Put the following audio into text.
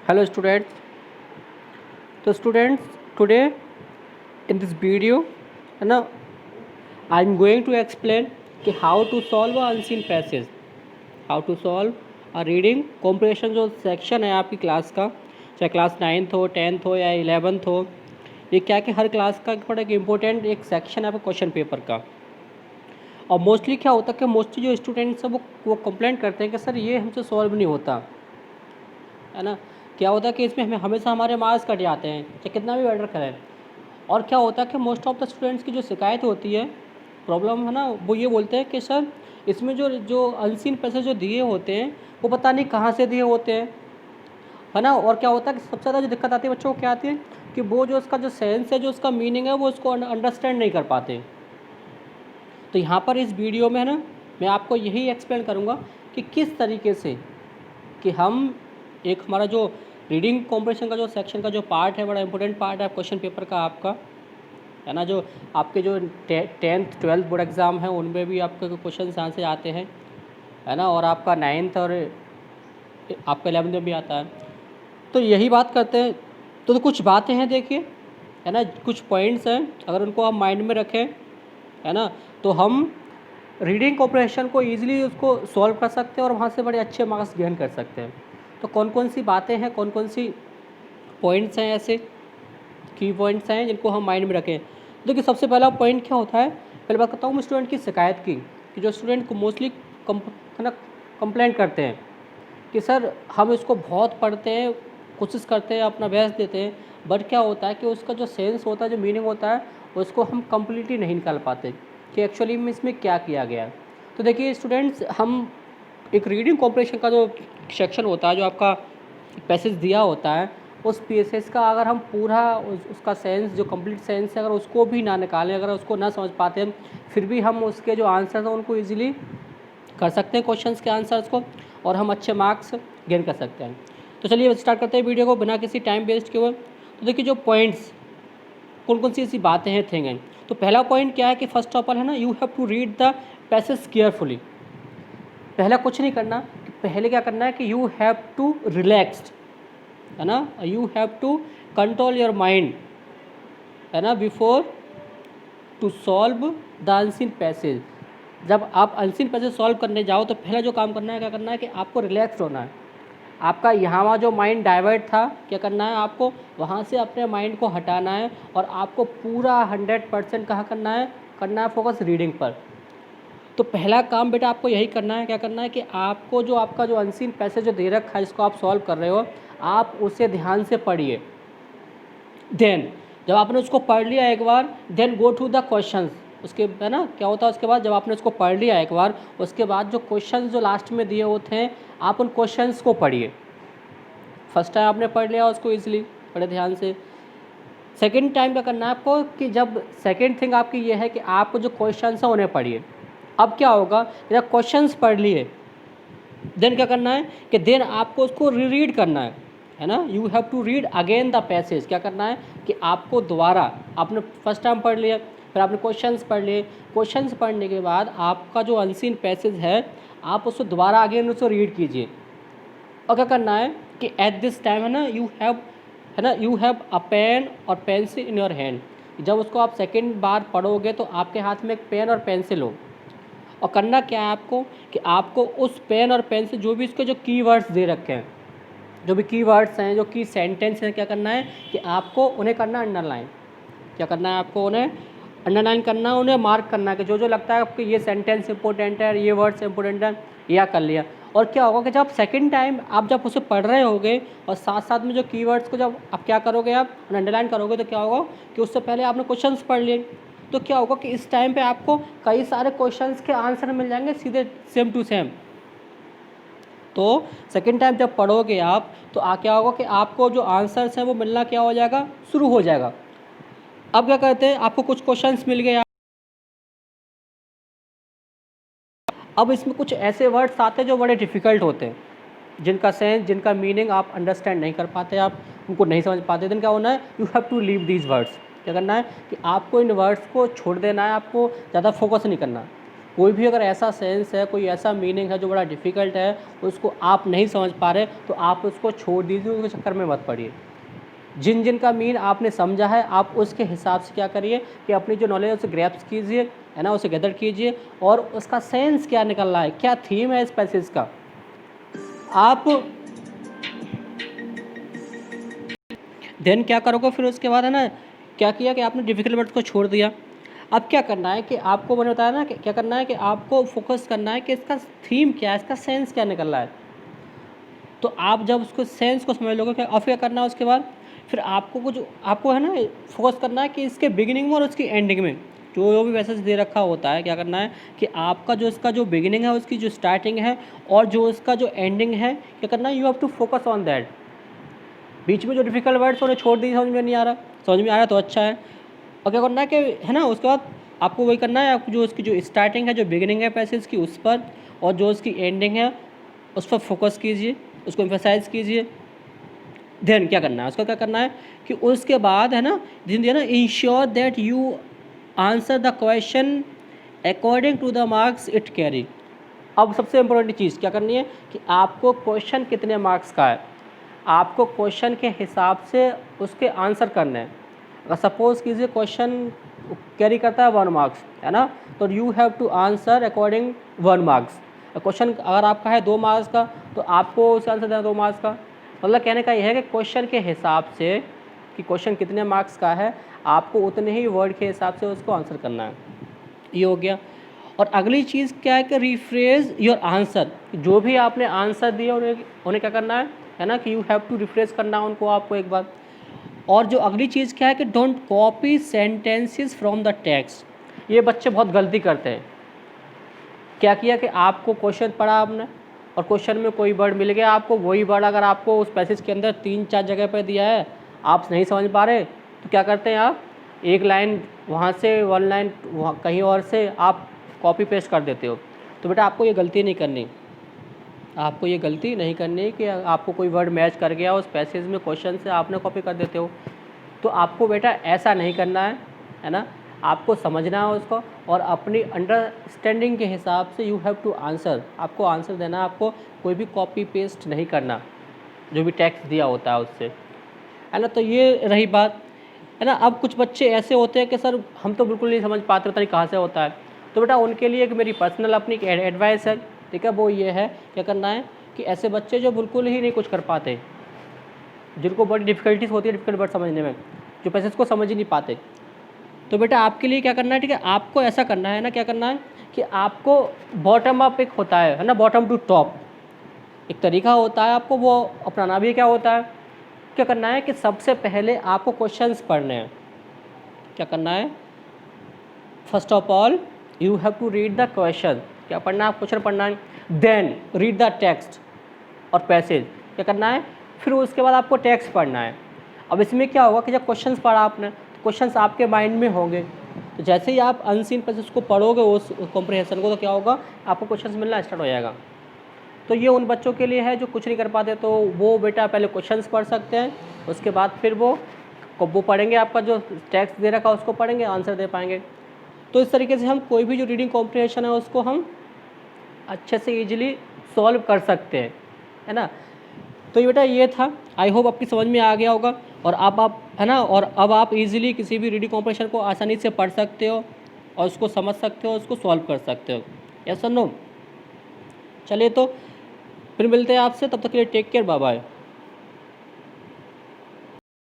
Hello students. So students, today in this video, ना I'm going to explain कि how to solve a unseen passage, how to solve a reading comprehension जो section है आपकी class का, चाहे class 9th हो 10th हो या 11th हो, ये क्या कि हर क्लास का बड़ा एक इम्पोर्टेंट एक सेक्शन है आपका क्वेश्चन पेपर का। और मोस्टली क्या होता है कि मोस्टली जो स्टूडेंट्स हैं वो कंप्लेंट करते हैं कि सर ये हमसे सॉल्व नहीं होता है ना। क्या होता है कि इसमें हमें हमेशा हमारे मार्क्स कट जाते हैं चाहे कितना भी बेटर करें। और क्या होता है कि मोस्ट ऑफ द स्टूडेंट्स की जो शिकायत होती है, प्रॉब्लम है ना, वो ये बोलते हैं कि सर इसमें जो जो अनसीन पैसे जो दिए होते हैं वो पता नहीं कहाँ से दिए होते हैं, है ना। और क्या होता है कि सबसे ज़्यादा जो दिक्कत आती है बच्चों को क्या आती है कि वो जो उसका जो सेंस है, जो उसका मीनिंग है, वो उसको अंडरस्टैंड नहीं कर पाते। तो यहाँ पर इस वीडियो में है ना, मैं आपको यही एक्सप्लेन करूँगा कि किस तरीके से कि हम एक हमारा जो रीडिंग कॉम्प्रिहेंशन का जो सेक्शन का जो पार्ट है, बड़ा इंपॉर्टेंट पार्ट है क्वेश्चन पेपर का आपका, है ना। जो आपके जो 10th 12th बोर्ड एग्ज़ाम है उनमें भी आपके क्वेश्चन आंसर आते हैं, है ना। और आपका 9th और आपका 11th में भी आता है। तो यही बात करते हैं। तो कुछ बातें हैं देखिए, है ना, कुछ पॉइंट्स हैं, अगर उनको आप माइंड में रखें, है ना, तो हम रीडिंग कॉम्प्रिहेंशन को ईजिली उसको सॉल्व कर सकते हैं और वहाँ से बड़े अच्छे मार्क्स गेन कर सकते हैं। तो कौन कौन सी बातें हैं, कौन कौन सी पॉइंट्स हैं, ऐसे की पॉइंट्स हैं जिनको हम माइंड में रखें। देखिए सबसे पहला पॉइंट क्या होता है, पहले बात करता हूँ मैं स्टूडेंट की शिकायत की, कि जो स्टूडेंट को मोस्टली है ना कंप्लेंट करते हैं कि सर हम इसको बहुत पढ़ते हैं, कोशिश करते हैं, अपना बेस्ट देते हैं, बट क्या होता है कि उसका जो सेंस होता है, जो मीनिंग होता है, उसको हम कम्प्लीटली नहीं निकाल पाते कि एक्चुअली में इसमें क्या किया गया है। तो देखिए स्टूडेंट्स, हम एक रीडिंग कॉम्प्रिहेंशन का जो सेक्शन होता है, जो आपका पैसेज दिया होता है, उस पैसेज का अगर हम पूरा उसका सेंस, जो कंप्लीट सेंस है, अगर उसको भी ना निकालें, अगर उसको ना समझ पाते हैं, फिर भी हम उसके जो आंसर्स हैं उनको ईजिली कर सकते हैं, क्वेश्चंस के आंसर्स को, और हम अच्छे मार्क्स गेन कर सकते हैं। तो चलिए स्टार्ट करते हैं वीडियो को बिना किसी टाइम वेस्ट के हुए। तो देखिए जो पॉइंट्स, कौन कौन सी ऐसी बातें हैं, थिंग हैं। तो पहला पॉइंट क्या है कि फर्स्ट ऑफ ऑल है ना, you have to read the passage carefully. पहला कुछ नहीं करना, पहले क्या करना है कि यू हैव टू रिलैक्स्ड, है ना, you have to control your mind, है ना, before to solve the unseen passage. जब आप अनसीन पैसेज सॉल्व करने जाओ तो पहला जो काम करना है, क्या करना है कि आपको रिलैक्स होना है। आपका यहाँ वहाँ जो माइंड डाइवर्ट था, क्या करना है, आपको वहाँ से अपने माइंड को हटाना है और आपको पूरा 100% कहाँ करना है फोकस रीडिंग पर। तो पहला काम बेटा आपको यही करना है, क्या करना है कि आपको जो आपका जो अनसीन पैसेज जो दे रखा है, जिसको आप सॉल्व कर रहे हो, आप उसे ध्यान से पढ़िए। देन जब आपने उसको पढ़ लिया एक बार, then go to the questions. उसके, है ना, क्या होता है उसके बाद, जब आपने उसको पढ़ लिया एक बार, उसके बाद जो क्वेश्चंस जो लास्ट में दिए होते हैं, आप उन क्वेश्चंस को पढ़िए। फर्स्ट टाइम आपने पढ़ लिया उसको ईजिली, बड़े ध्यान से। सेकेंड टाइम क्या करना है आपको कि जब सेकेंड थिंग आपकी ये है कि आपको जो क्वेश्चंस हैं उन्हें पढ़िए। अब क्या होगा, जब क्वेश्चंस पढ़ लिए, देन क्या करना है कि देन आपको उसको रीड करना है ना। You have to read again the passage. क्या करना है कि आपको दोबारा, आपने फर्स्ट टाइम पढ़ लिया, फिर आपने क्वेश्चंस पढ़ लिए, क्वेश्चंस पढ़ने के बाद आपका जो अनसीन पैसेज है, आप उसको दोबारा अगेन उसको रीड कीजिए। और क्या करना है कि एट दिस टाइम है ना, यू हैव अ पेन और पेंसिल इन योर हैंड। जब उसको आप सेकेंड बार पढ़ोगे तो आपके हाथ में एक पेन और पेंसिल हो, और करना क्या है आपको कि आपको उस पेन और पेन से जो भी इसके जो कीवर्ड्स दे रखे हैं, जो भी कीवर्ड्स हैं, जो की सेंटेंस हैं, क्या करना है कि आपको उन्हें करना अंडरलाइन। क्या करना है आपको उन्हें अंडरलाइन करना, उन्हें मार्क करना है कि जो जो लगता है आपको ये सेंटेंस इंपॉर्टेंट है, ये वर्ड्स इंपॉर्टेंट है, या कर लिया। और क्या होगा कि जब सेकंड टाइम आप जब उसे पढ़ रहे होगे और साथ साथ में जो कीवर्ड्स को जब आप क्या करोगे, आप अंडरलाइन करोगे, तो क्या होगा कि उससे पहले आपने क्वेश्चंस पढ़ लिए, तो क्या होगा कि इस टाइम पे आपको कई सारे क्वेश्चंस के आंसर मिल जाएंगे सीधे सेम टू सेम। तो सेकंड टाइम जब पढ़ोगे आप, तो क्या होगा कि आपको जो आंसर्स हैं वो मिलना क्या हो जाएगा, शुरू हो जाएगा। अब क्या करते हैं, आपको कुछ क्वेश्चंस मिल गए, अब इसमें कुछ ऐसे वर्ड्स आते हैं जो बड़े डिफ़िकल्ट होते हैं, जिनका सेंस, जिनका मीनिंग आप अंडरस्टैंड नहीं कर पाते, आप उनको नहीं समझ पाते। देन क्या होना है, you have to leave these words. क्या करना है कि आपको इन वर्ड्स को छोड़ देना है, आपको ज़्यादा फोकस नहीं करना। कोई भी अगर ऐसा सेंस है, कोई ऐसा मीनिंग है जो बड़ा डिफ़िकल्ट है, उसको आप नहीं समझ पा रहे, तो आप उसको छोड़ दीजिए, उसके चक्कर में मत पड़िए। जिन जिन का मीन आपने समझा है, आप उसके हिसाब से क्या करिए कि अपनी जो नॉलेज है उसे ग्रैप्स कीजिए, है ना, उसे गैदर कीजिए, और उसका सेंस क्या निकल रहा है, क्या थीम है इस पैसेज का। आप देन क्या करोगे फिर उसके बाद, है ना, क्या किया कि आपने डिफ़िकल्ट वर्ड्स को छोड़ दिया। अब क्या करना है कि आपको मैंने बताया ना कि क्या करना है कि आपको फोकस करना है कि इसका थीम क्या है, इसका सेंस क्या निकल रहा है। तो आप जब उसको सेंस को समझ लोगे, अब क्या करना है उसके बाद, फिर आपको कुछ आपको है ना फोकस करना है कि इसके बिगिनिंग में और उसकी एंडिंग में जो भी मैसेज दे रखा होता है, क्या करना है कि आपका जो इसका जो बिगिनिंग है, उसकी जो स्टार्टिंग है और जो इसका जो एंडिंग है, क्या करना है, you have to focus on that. बीच में जो डिफिकल्ट वर्ड्स उन्हें छोड़ दी, समझ में नहीं आ रहा, समझ में आ रहा तो अच्छा है। और क्या करना है कि, है ना, उसके बाद आपको वही करना है, आपको जो उसकी जो स्टार्टिंग है, जो बिगिनिंग है पैसेज की, उस पर, और जो उसकी एंडिंग है उस पर फोकस कीजिए, उसको एम्फेसाइज कीजिए। देन क्या करना है, उसका क्या करना है कि उसके बाद, है ना, ensure that you answer the question according to the marks it carry. अब सबसे इम्पोर्टेंट चीज़ क्या करनी है कि आपको क्वेश्चन कितने मार्क्स का है, आपको क्वेश्चन के हिसाब से उसके आंसर करने हैं। अगर सपोज कीजिए क्वेश्चन कैरी करता है 1 मार्क्स, है ना, तो you have to answer according 1 marks. Question अगर आपका है 2 मार्क्स का, तो आपको उसका आंसर देना 2 मार्क्स का। मतलब कहने का यह है कि क्वेश्चन के हिसाब से कि क्वेश्चन कितने मार्क्स का है, आपको उतने ही वर्ड के हिसाब से उसको आंसर करना है। ये हो गया। और अगली चीज़ क्या है कि रिफ्रेज योर आंसर। जो भी आपने आंसर दिया उन्हें क्या करना है ना, कि यू हैव टू रिफ्रेश करना उनको आपको एक बार। और जो अगली चीज़ क्या है कि don't copy sentences from the text. ये बच्चे बहुत गलती करते हैं। क्या किया कि आपको क्वेश्चन पढ़ा आपने और क्वेश्चन में कोई वर्ड मिल गया आपको, वही वर्ड अगर आपको उस पैसेज के अंदर 3-4 जगह पर दिया है, आप नहीं समझ पा रहे, तो क्या करते हैं आप, एक लाइन वहाँ से, 1 लाइन वहाँ कहीं और से आप कॉपी पेस्ट कर देते हो। तो बेटा आपको ये गलती नहीं करनी, आपको ये गलती नहीं करनी कि आपको कोई वर्ड मैच कर गया उस पैसेज में, क्वेश्चन से आपने कॉपी कर देते हो। तो आपको बेटा ऐसा नहीं करना है ना, आपको समझना है उसको और अपनी अंडरस्टैंडिंग के हिसाब से यू हैव टू आंसर, आपको आंसर देना है, आपको कोई भी कॉपी पेस्ट नहीं करना जो भी टेक्स्ट दिया होता है उससे, है ना। तो ये रही बात, है ना। अब कुछ बच्चे ऐसे होते हैं कि सर हम तो बिल्कुल नहीं समझ पाते, पता नहीं कहाँ से होता है। तो बेटा उनके लिए एक मेरी पर्सनल अपनी एडवाइस है, ठीक है, वो ये है, क्या करना है कि ऐसे बच्चे जो बिल्कुल ही नहीं कुछ कर पाते, जिनको बड़ी डिफ़िकल्टीज होती है डिफ़िकल्ट वर्ड समझने में, जो पैसेज को समझ ही नहीं पाते, तो बेटा आपके लिए क्या करना है, ठीक है, आपको ऐसा करना है ना, क्या करना है कि आपको बॉटम अप एक होता है ना, बॉटम टू टॉप एक तरीका होता है, आपको वो अपनाना भी क्या होता है। क्या करना है कि सबसे पहले आपको क्वेश्चंस पढ़ने हैं। क्या करना है, first of all you have to read the question. क्या पढ़ना है, क्वेश्चन पढ़ना है। देन रीड द टेक्स्ट और पैसेज। क्या करना है, फिर उसके बाद आपको टेक्स्ट पढ़ना है। अब इसमें क्या होगा कि जब क्वेश्चंस पढ़ा आपने, तो क्वेश्चंस आपके माइंड में होंगे, तो जैसे ही आप अनसीन पैसेज को पढ़ोगे, उस कॉम्प्रिहेंशन को, तो क्या होगा, आपको क्वेश्चंस मिलना स्टार्ट हो जाएगा। तो ये उन बच्चों के लिए है जो कुछ नहीं कर पाते, तो वो बेटा पहले क्वेश्चंस पढ़ सकते हैं, उसके बाद फिर वो पढ़ेंगे, आपका जो टेक्स्ट दे रखा है उसको पढ़ेंगे, आंसर दे पाएंगे। तो इस तरीके से हम कोई भी जो रीडिंग कॉम्प्रिहेंशन है उसको हम अच्छे से ईजिली सॉल्व कर सकते हैं, है ना। तो ये बेटा ये था, आई होप आपकी समझ में आ गया होगा। और अब आप, है ना, और अब आप इजीली किसी भी रीडिंग कॉम्प्रिहेंशन को आसानी से पढ़ सकते हो और उसको समझ सकते हो, उसको सॉल्व कर सकते हो। यस और नो। चलिए तो फिर मिलते हैं आपसे, तब तक के लिए टेक केयर, बाय बाय।